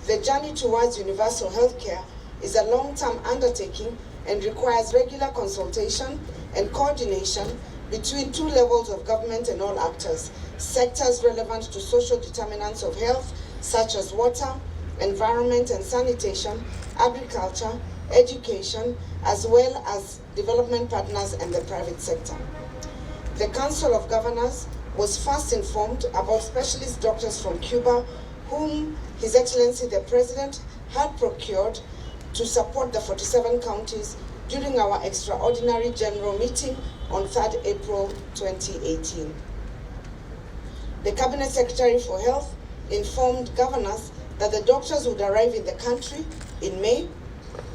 The journey towards universal healthcare is a long-term undertaking and requires regular consultation and coordination between two levels of government and all actors, sectors relevant to social determinants of health, such as water, environment and sanitation, agriculture, education, as well as development partners and the private sector. The Council of Governors was first informed about specialist doctors from Cuba, whom His Excellency the President had procured to support the 47 counties during our extraordinary general meeting on 3rd April 2018. The Cabinet Secretary for Health informed governors that the doctors would arrive in the country in May,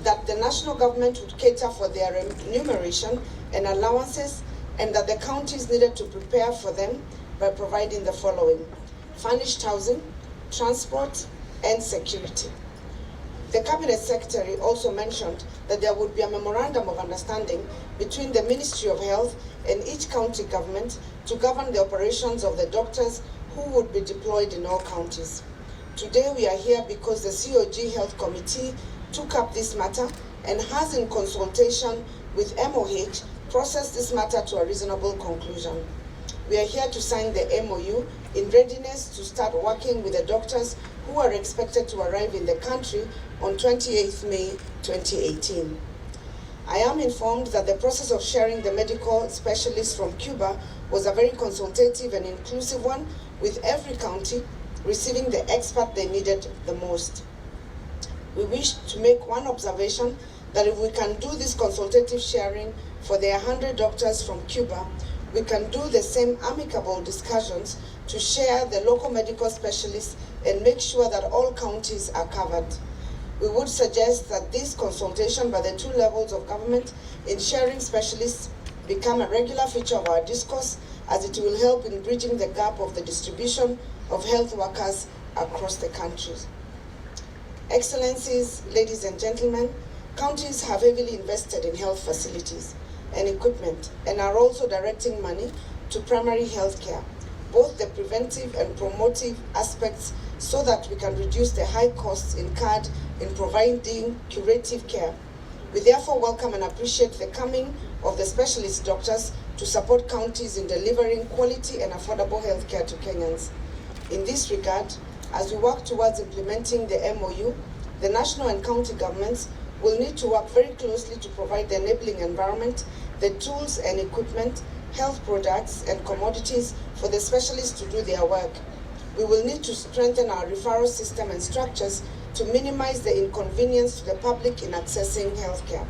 that the national government would cater for their remuneration and allowances, and that the counties needed to prepare for them by providing the following: furnished housing, transport, and security. The Cabinet Secretary also mentioned that there would be a memorandum of understanding between the Ministry of Health and each county government to govern the operations of the doctors who would be deployed in all counties. Today we are here because the COG Health Committee took up this matter and has, in consultation with MOH, processed this matter to a reasonable conclusion. We are here to sign the MOU in readiness to start working with the doctors who are expected to arrive in the country on 28th May 2018. I am informed that the process of sharing the medical specialists from Cuba was a very consultative and inclusive one, with every county receiving the expert they needed the most. We wish to make one observation, that if we can do this consultative sharing for the 100 doctors from Cuba, we can do the same amicable discussions to share the local medical specialists and make sure that all counties are covered. We would suggest that this consultation by the two levels of government in sharing specialists become a regular feature of our discourse, as it will help in bridging the gap of the distribution of health workers across the countries. Excellencies, ladies and gentlemen, counties have heavily invested in health facilities and equipment and are also directing money to primary health care, both the preventive and promotive aspects, so that we can reduce the high costs incurred in providing curative care. We therefore welcome and appreciate the coming of the specialist doctors to support counties in delivering quality and affordable health care to Kenyans. In this regard, as we work towards implementing the MOU, the national and county governments will need to work very closely to provide the enabling environment, the tools and equipment, health products and commodities for the specialists to do their work. We will need to strengthen our referral system and structures to minimize the inconvenience to the public in accessing healthcare.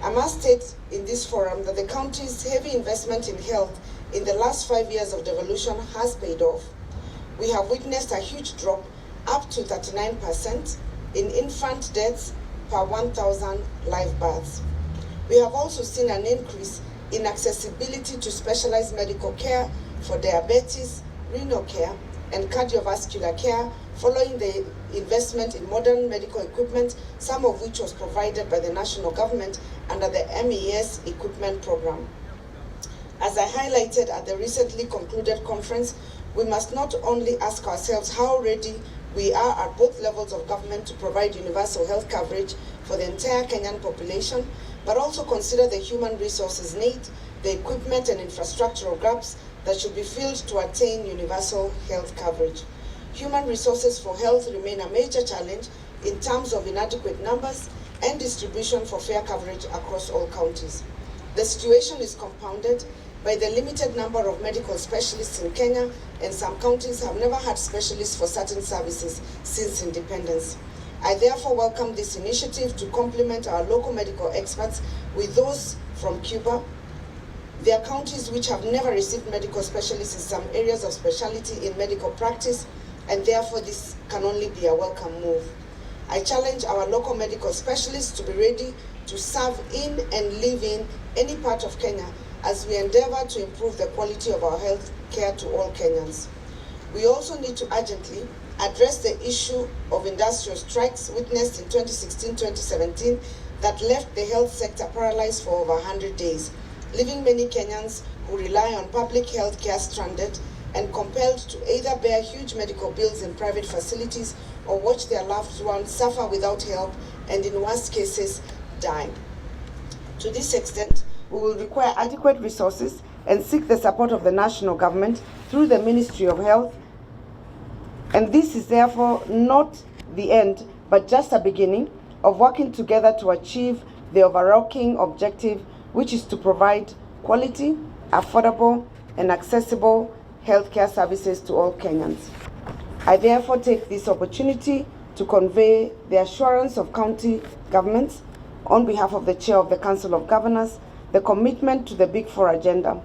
I must state in this forum that the country's heavy investment in health in the last 5 years of devolution has paid off. We have witnessed a huge drop, up to 39%, in infant deaths per 1,000 live births. We have also seen an increase in accessibility to specialized medical care for diabetes, renal care, and cardiovascular care, following the investment in modern medical equipment, some of which was provided by the national government under the MES equipment program. As I highlighted at the recently concluded conference, we must not only ask ourselves how ready we are at both levels of government to provide universal health coverage for the entire Kenyan population, but also consider the human resources need, the equipment and infrastructural gaps that should be filled to attain universal health coverage. Human resources for health remain a major challenge in terms of inadequate numbers and distribution for fair coverage across all counties. The situation is compounded by the limited number of medical specialists in Kenya, and some counties have never had specialists for certain services since independence. I therefore welcome this initiative to complement our local medical experts with those from Cuba. There are counties which have never received medical specialists in some areas of specialty in medical practice, and therefore this can only be a welcome move. I challenge our local medical specialists to be ready to serve in and live in any part of Kenya as we endeavor to improve the quality of our health care to all Kenyans. We also need to urgently address the issue of industrial strikes witnessed in 2016-2017 that left the health sector paralyzed for over 100 days, leaving many Kenyans who rely on public health care stranded and compelled to either bear huge medical bills in private facilities or watch their loved ones suffer without help and in worst cases die. To this extent, we will require adequate resources and seek the support of the national government through the Ministry of Health. And this is therefore not the end, but just a beginning of working together to achieve the overarching objective, which is to provide quality, affordable, and accessible healthcare services to all Kenyans. I therefore take this opportunity to convey the assurance of county governments on behalf of the Chair of the Council of Governors, the commitment to the Big Four agenda.